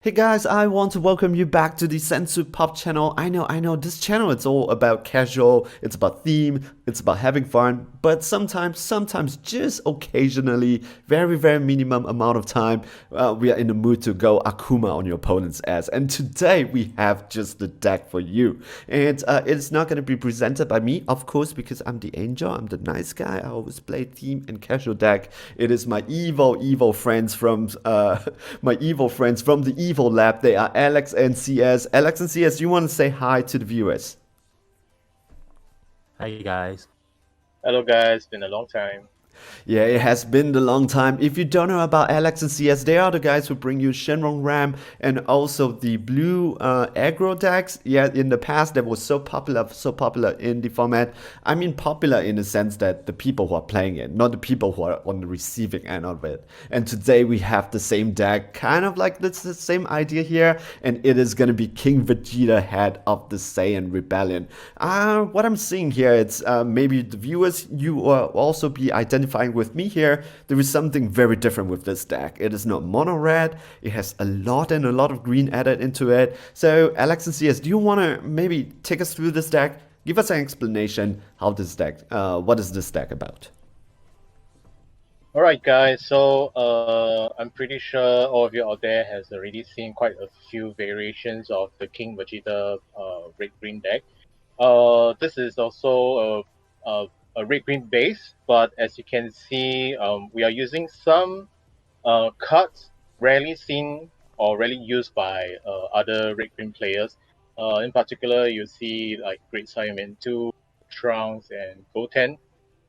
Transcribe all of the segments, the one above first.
Hey guys, I want to welcome you back to the Sensu Pop channel. I know, this channel it's all about casual, it's about theme, it's about having fun, but sometimes, just occasionally, very minimum amount of time, we are in the mood to go Akuma on your opponent's ass. And today we have just the deck for you. And it's not going to be presented by me, of course, because I'm the angel, I'm the nice guy. I always play theme and casual deck. It is my evil friends from my evil friends from the evil lab. They are Alex and CS. Alex and CS, you want to say hi to the viewers? Hi guys. Hello guys, been a long time. Yeah, it has been a long time. If you don't know about Alex and CS, they are the guys who bring you Shenron Ram and also the blue aggro decks. Yeah, in the past that was so popular in the format. I mean popular in the sense that the people who are playing it, not the people who are on the receiving end of it. And today we have the same deck, kind of like the same idea here, and it is gonna be King Vegeta, head of the Saiyan Rebellion. What I'm seeing here, it's maybe the viewers, you will also be identifying with me here. There is something very different with this deck. It is not mono red. It has a lot of green added into it. So Alex and CS, do you want to maybe take us through this deck? Give us an explanation how this deck, what is this deck about? Alright guys, so I'm pretty sure all of you out there has already seen quite a few variations of the King Vegeta red green deck. This is also a red green base, but as you can see, we are using some cards rarely seen or rarely used by other red green players. In particular, you see like Great Saiyaman 2, Trunks, and Goten.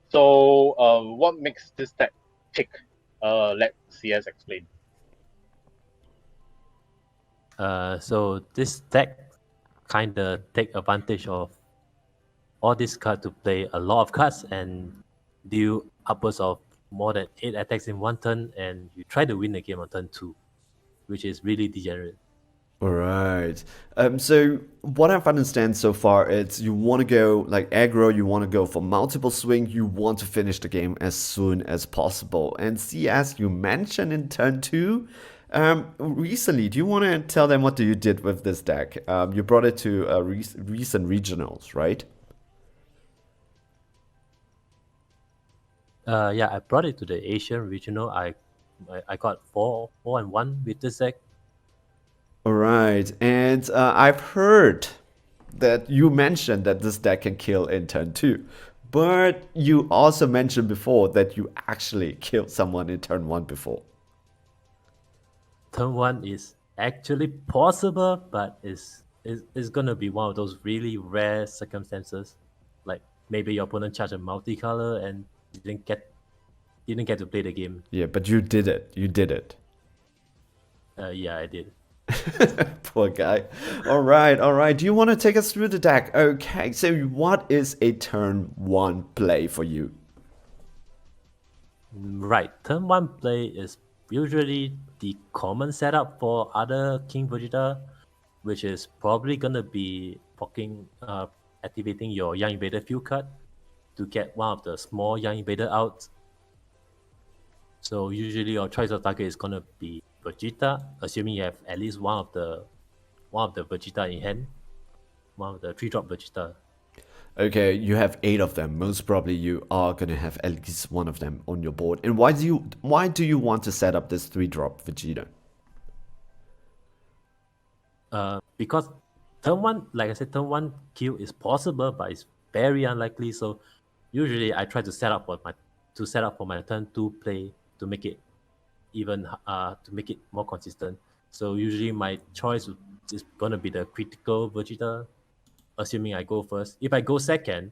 So, what makes this deck tick? Let CS explain. So this deck kinda take advantage of all these cards to play a lot of cards and deal upwards of more than 8 attacks in one turn, and you try to win the game on turn 2, which is really degenerate. All right. So what I've understand so far is you want to go like aggro, you want to go for multiple swing, you want to finish the game as soon as possible. And see, as you mentioned in turn two, recently, do you want to tell them what you did with this deck? You brought it to recent regionals, right? Yeah, I brought it to the Asian regional. I got 4-1 with this deck. All right. And I've heard that you mentioned that this deck can kill in turn two. But you also mentioned before that you actually killed someone in turn one before. Turn 1 is actually possible, but it's gonna be one of those really rare circumstances. Like maybe your opponent charged a multicolor and didn't get to play the game. Yeah, but you did it. You did it. Yeah, I did. Poor guy. All right, all right. Do you want to take us through the deck? Okay, so what is a turn one play for you? Right, turn 1 play is usually the common setup for other King Vegeta, which is probably gonna be activating your Young Invader field card to get one of the small Young Invader out. So usually your choice of target is gonna be Vegeta, assuming you have at least one of the Vegeta in hand, one of the 3-drop Vegeta. Okay, you have 8 of them. Most probably you are gonna have at least one of them on your board. And why do you want to set up this 3-drop Vegeta? Because turn 1, like I said, turn 1 kill is possible, but it's very unlikely. So usually I try to set up for my turn 2 play to make it more consistent. So usually my choice is gonna be the critical Vegeta, assuming I go first. If I go second,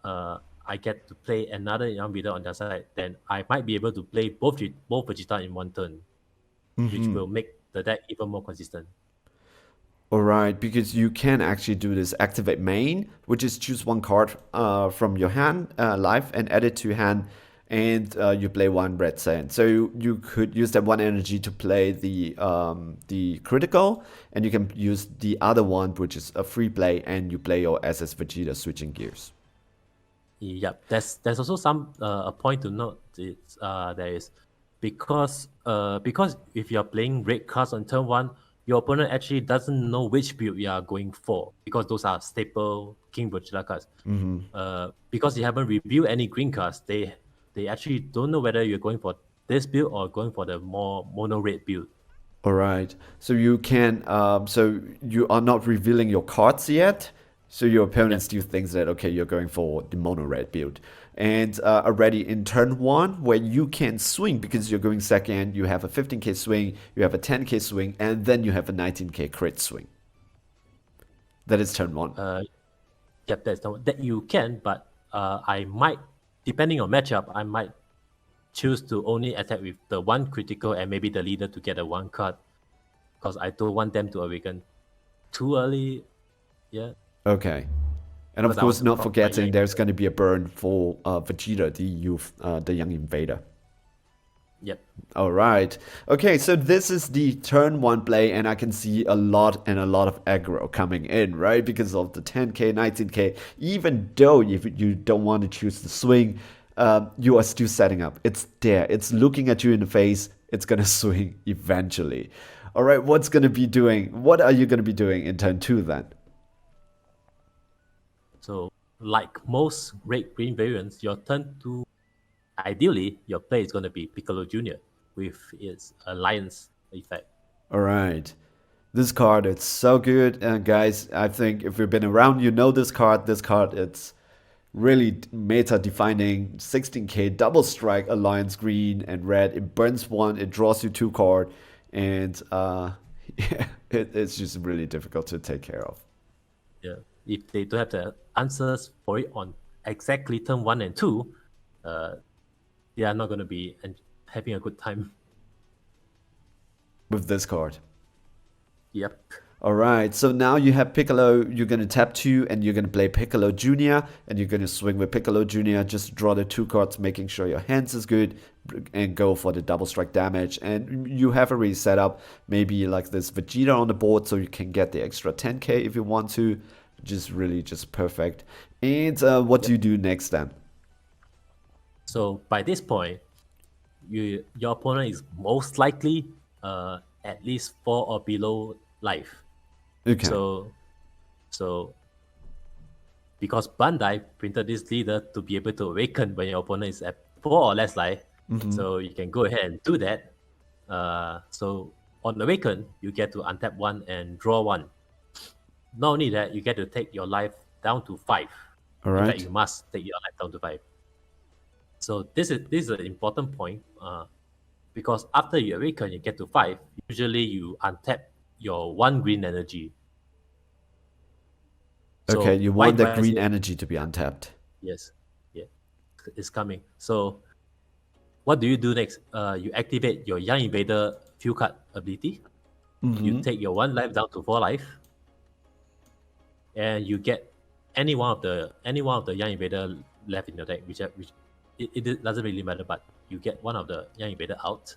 I get to play another Young Invader on the side. Then I might be able to play both Vegeta in one turn, which will make the deck even more consistent. All right, because you can actually do this activate main, which is choose one card from your hand life and add it to hand, and you play one red sand. So you could use that one energy to play the critical, and you can use the other one, which is a free play, and you play your SS Vegeta switching gears. Yep, there's also some a point to note. There is because if you're playing red cards on turn 1, your opponent actually doesn't know which build you are going for, because those are staple King Vegeta cards. Because you haven't reviewed any green cards, they actually don't know whether you're going for this build or going for the more mono red build. All right. So you can, so you are not revealing your cards yet. So your opponent still thinks that, okay, you're going for the mono red build. And already in turn 1, where you can swing because you're going second, you have a 15k swing, you have a 10k swing, and then you have a 19k crit swing. That is turn 1. Yep, that you can, but I might, depending on matchup, I might choose to only attack with the 1 critical and maybe the leader to get a 1 card, because I don't want them to awaken too early. Yeah. Okay. And of Because I course, want to not proc my forgetting young there's going to be a burn for Vegeta, the youth, the young invader. Yep. All right. Okay, so this is the turn 1 play, and I can see a lot of aggro coming in, right? Because of the 10k, 19k. Even though if you don't want to choose the swing, you are still setting up. It's there. It's looking at you in the face. It's gonna swing eventually. All right. What's gonna be doing? What are you gonna be doing in turn 2 then? So, like most red green variants, your turn 2, ideally, your play is going to be Piccolo Jr. with its alliance effect. All right. This card, it's so good. And guys, I think if you've been around, you know this card. This card, it's really meta defining. 16k double strike alliance green and red. It burns 1, it draws you 2 card, and yeah, it's just really difficult to take care of. Yeah. If they don't have the answers for it on exactly turn 1 and 2, they are not going to be having a good time. With this card. Yep. All right, so now you have Piccolo, you're going to tap 2 and you're going to play Piccolo Jr. and you're going to swing with Piccolo Jr. Just draw the 2 cards, making sure your hands is good and go for the double strike damage. And you have already set up maybe like this Vegeta on the board so you can get the extra 10k if you want to. Just really just perfect. And what do you do next then? So by this point, your opponent is most likely at least 4 or below life. Okay. So because Bandai printed this leader to be able to awaken when your opponent is at 4 or less life, so you can go ahead and do that. So on awaken, you get to untap 1 and draw 1. Not only that, you get to take your life down to 5. All In right. fact, you must take your life down to 5. So this is an important point, because after you awaken, you get to 5. Usually, you untap your 1 green energy. So Okay, you want why the do I green say- energy to be untapped. Yes, yeah, it's coming. So what do you do next? You activate your Young Invader few card ability. You take your 1 life down to 4 life, and you get any one of the Young Invader left in your deck, which it doesn't really matter, but you get one of the Young Invader out.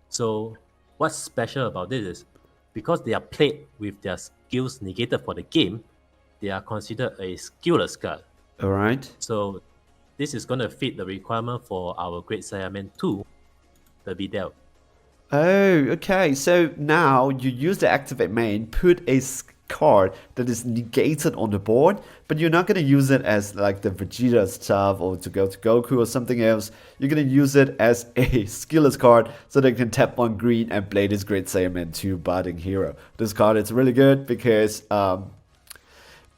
So what's special about this is because they are played with their skills negated for the game, they are considered a skillless card. All right. So this is going to fit the requirement for our Great Saiyaman 2, the Videl. Oh, okay. So now you use the activate main, put a card that is negated on the board, but you're not going to use it as like the Vegeta stuff or to go to Goku or something else. You're going to use it as a skillless card so they can tap 1 green and play this Great Saiyaman 2 Budding Hero. This card is really good because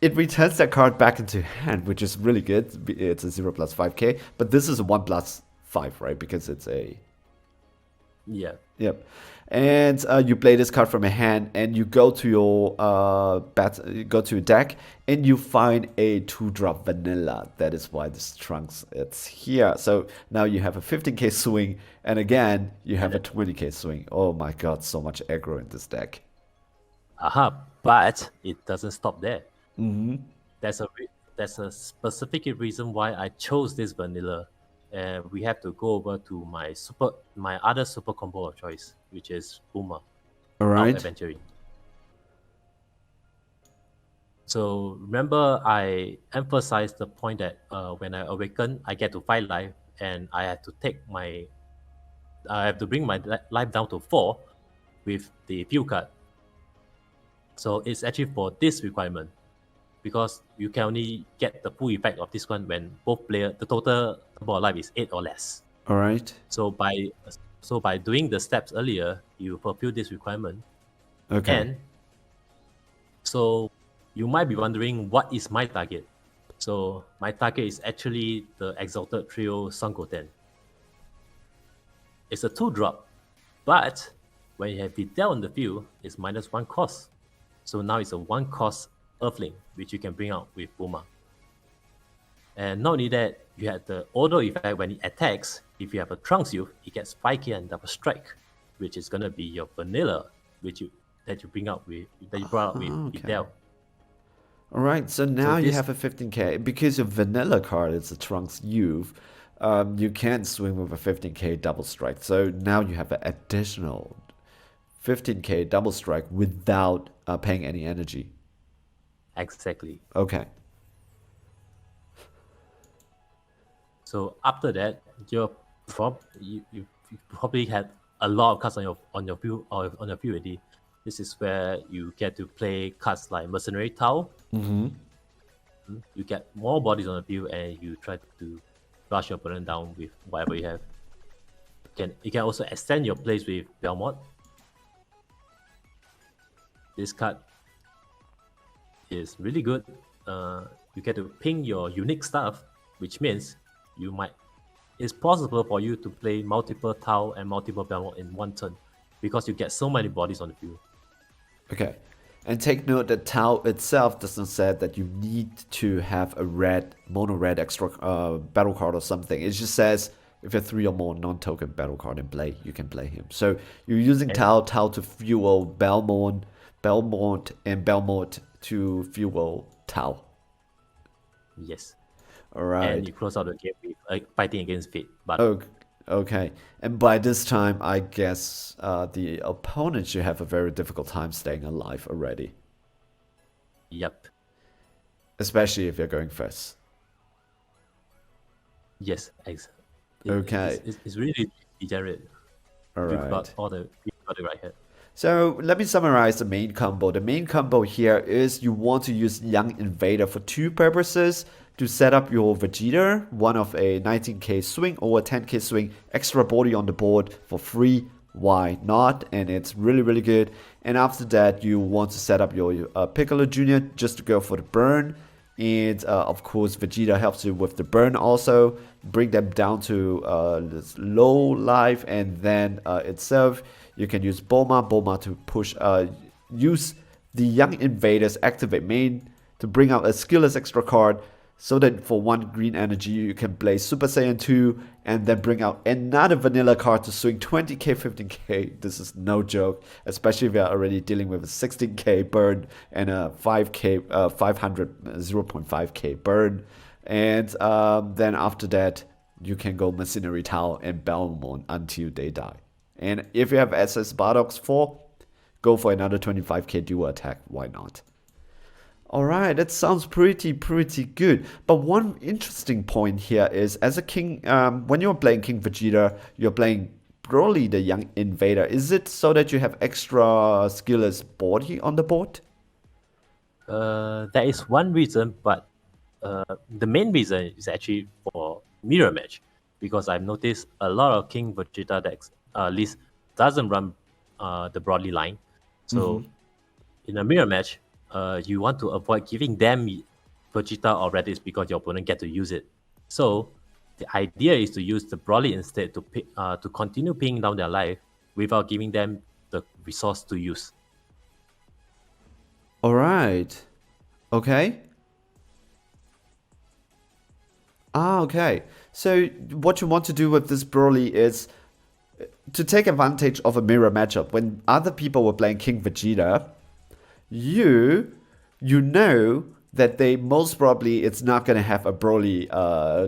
it returns that card back into hand, which is really good. It's a 0 plus 5k, but this is a 1 plus 5, right? Because it's a... Yeah. Yep. And you play this card from your hand, and you go to your go to your deck, and you find a 2-drop vanilla. That is why this Trunks it's here. So now you have a 15k swing, and again you have a 20k swing. Oh my god, so much aggro in this deck. Aha, but it doesn't stop there. There's a specific reason why I chose this vanilla, and we have to go over to my other super combo of choice, which is Puma. All right. Adventuring. So remember, I emphasized the point that when I awaken, I get to 5 life, and I have to take I have to bring my life down to 4 with the fuel card. So it's actually for this requirement, because you can only get the full effect of this one when both player the total number of life is 8 or less. All right. So by doing the steps earlier, you fulfill this requirement. Okay. And so you might be wondering, what is my target? So my target is actually the Exalted Trio Sangoten. It's a 2-drop, but when you have Videl on the field, it's -1 cost. So now it's a 1 cost Earthling, which you can bring out with Boma. And not only that, you have the auto effect when it attacks. If you have a Trunks Youth, it gets 5k and double strike, which is gonna be your vanilla, that you bring out with Okay. Videl. All right. So now you this- have a 15k because your vanilla card is a Trunks Youth. You can't swing with a 15k double strike. So now you have an additional 15k double strike without paying any energy. Exactly. Okay. So after that, you probably had a lot of cards on your field already. This is where you get to play cards like Mercenary Tau. Mm-hmm. You get more bodies on the field, and you try to rush your opponent down with whatever you have. You can also extend your plays with Belmont. This card is really good. You get to ping your unique stuff, which means it's possible for you to play multiple Tau and multiple Belmont in one turn, because you get so many bodies on the field. Okay. And take note that Tau itself does not say that you need to have a mono red extra battle card or something. It just says if you have 3 or more non-token battle card in play, you can play him. So you're using Tau to fuel Belmont, and Belmont to fuel Tau. Yes. All right. And you close out the game with fighting against Fate. But Okay. And by this time, I guess the opponent should have a very difficult time staying alive already, yep. especially if you're going first. Yes. Okay. It's really degenerate. All We've right. got it right here. So let me summarize the main combo. The main combo here is you want to use Young Invader for 2 purposes. To set up your Vegeta, one of a 19k swing or a 10k swing, extra body on the board for free. Why not? And it's really, really good. And after that, you want to set up your Piccolo Jr. just to go for the burn. And of course, Vegeta helps you with the burn also. Bring them down to this low life, and then itself, you can use Bulma to push, use the Young Invaders activate main to bring out a skillless extra card, so that for 1 green energy you can play Super Saiyan 2 and then bring out another vanilla card to swing 20k, 15k. This is no joke, especially if you're already dealing with a 16k burn and a 5k, 500, 0.5k burn. And then after that, you can go Mercenary Tau and Belmont until they die. And if you have SS Bardock's 4, go for another 25k dual attack. Why not? Alright, that sounds pretty good. But one interesting point here is, as a king, when you're playing King Vegeta, you're playing Broly the Young Invader. Is it so that you have extra skillless body on the board? There is one reason, but the main reason is actually for mirror match, because I've noticed a lot of King Vegeta decks at least doesn't run the Broly line. So in a mirror match, you want to avoid giving them Vegeta or Raditz because your opponent get to use it. So the idea is to use the Broly instead to continue pinging down their life without giving them the resource to use. Alright. Okay. Okay. So what you want to do with this Broly is to take advantage of a mirror matchup. When other people were playing King Vegeta, you know that they most probably it's not going to have a Broly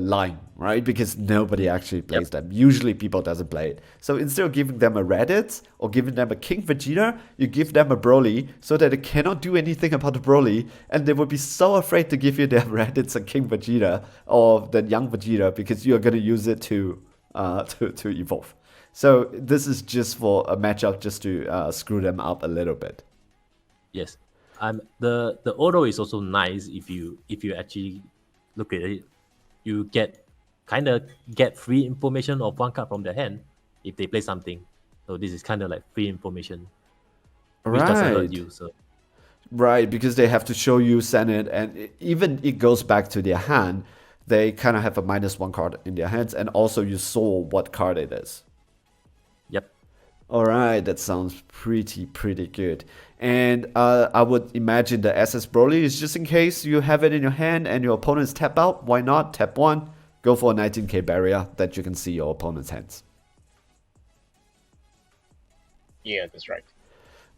line, right? Because nobody actually plays them. Usually people doesn't play it. So instead of giving them a Raditz or giving them a King Vegeta, you give them a Broly so that they cannot do anything about the Broly, and they will be so afraid to give you their Raditz and King Vegeta or the Young Vegeta because you are going to use it to evolve. So this is just for a matchup, just to screw them up a little bit. Yes. The auto is also nice if you actually look at it. You get free information of one card from their hand if they play something. So this is kind of like free information, which doesn't hurt Right. you. So Right, because they have to show you send it, and even it goes back to their hand. They kind of have a -1 card in their hands, and also you saw what card it is. yep. All right, that sounds pretty good. And I would imagine the SS Broly is just in case you have it in your hand and your opponent's tap out. Why not tap one? Go for a 19k barrier that you can see your opponent's hands. Yeah, that's right.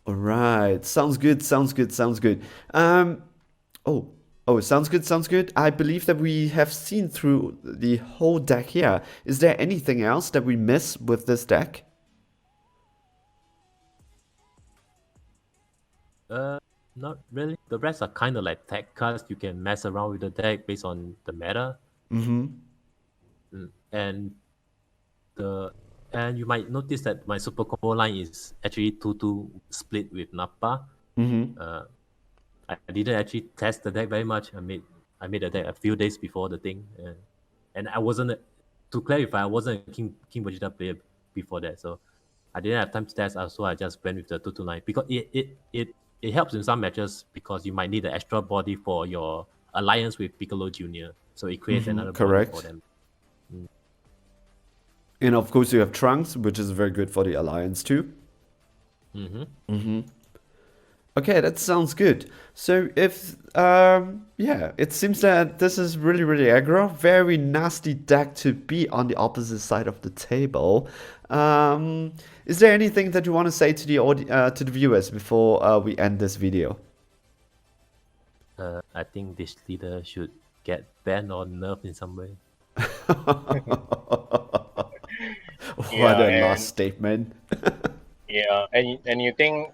All right, sounds good, sounds good, sounds good. Oh, sounds good, sounds good. I believe that we have seen through the whole deck here. Is there anything else that we miss with this deck? Not really. The rest are kind of like tech cards. You can mess around with the deck based on the meta. Mm-hmm. And you might notice that my super combo line is actually 2-2 split with Nappa. Mm-hmm. I didn't actually test the deck very much. I made the deck a few days before the thing, and I wasn't, to clarify, I wasn't a King Vegeta player before that, so I didn't have time to test. So I just went with the 2-2 line because it helps in some matches because you might need an extra body for your alliance with Piccolo Junior, so it creates another body for Correct. them. And of course you have Trunks, which is very good for the alliance too. Okay, that sounds good. So if yeah, it seems that this is really aggro, very nasty deck to be on the opposite side of the table. Is there anything that you want to say to the viewers before we end this video? I think this leader should get banned or nerfed in some way. What a and last statement. yeah, and you think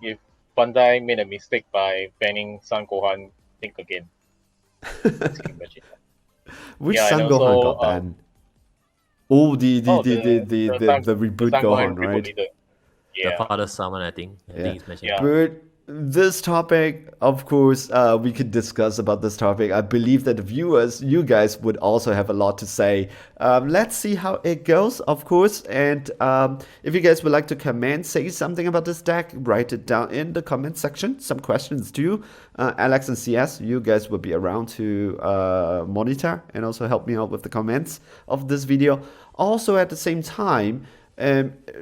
if Bandai made a mistake by banning Son Gohan, think again. It's King Vegeta. Which Yeah, and Son Gohan also got banned? Oh, the the reboot Son Gohan, Gohan right? leader. The Yeah, father summon, I think. I Yeah. think it's mentioned. Yeah. But this topic, of course, we could discuss about this topic. I believe that the viewers, you guys, would also have a lot to say. Let's see how it goes, of course. And if you guys would like to comment, say something about this deck, write it down in the comment section. Some questions too. Alex and CS, you guys will be around to monitor and also help me out with the comments of this video. Also, at the same time,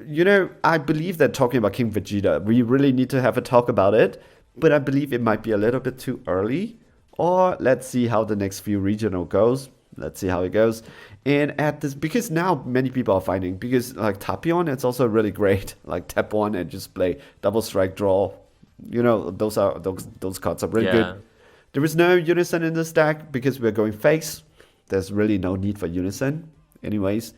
you know, I believe that talking about King Vegeta, we really need to have a talk about it, but I believe it might be a little bit too early. Or let's see how the next few regional goes. Let's see how it goes. And at this, because now many people are finding, because like Tapion, it's also really great. Like tap one and just play double strike draw. You know, those cards are really Yeah. good. There is no Unison in this deck because we're going face. There's really no need for Unison. Anyways.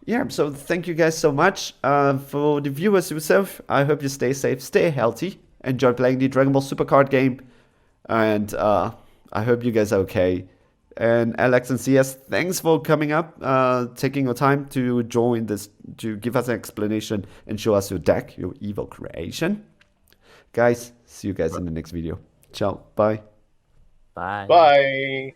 Yeah, so thank you guys so much. For the viewers yourself, I hope you stay safe, stay healthy, enjoy playing the Dragon Ball Super card game, and I hope you guys are okay. And Alex and CS, thanks for coming up, taking your time to join this, to give us an explanation and show us your deck, your evil creation. Guys, see you guys in the next video. Ciao, bye. Bye. Bye.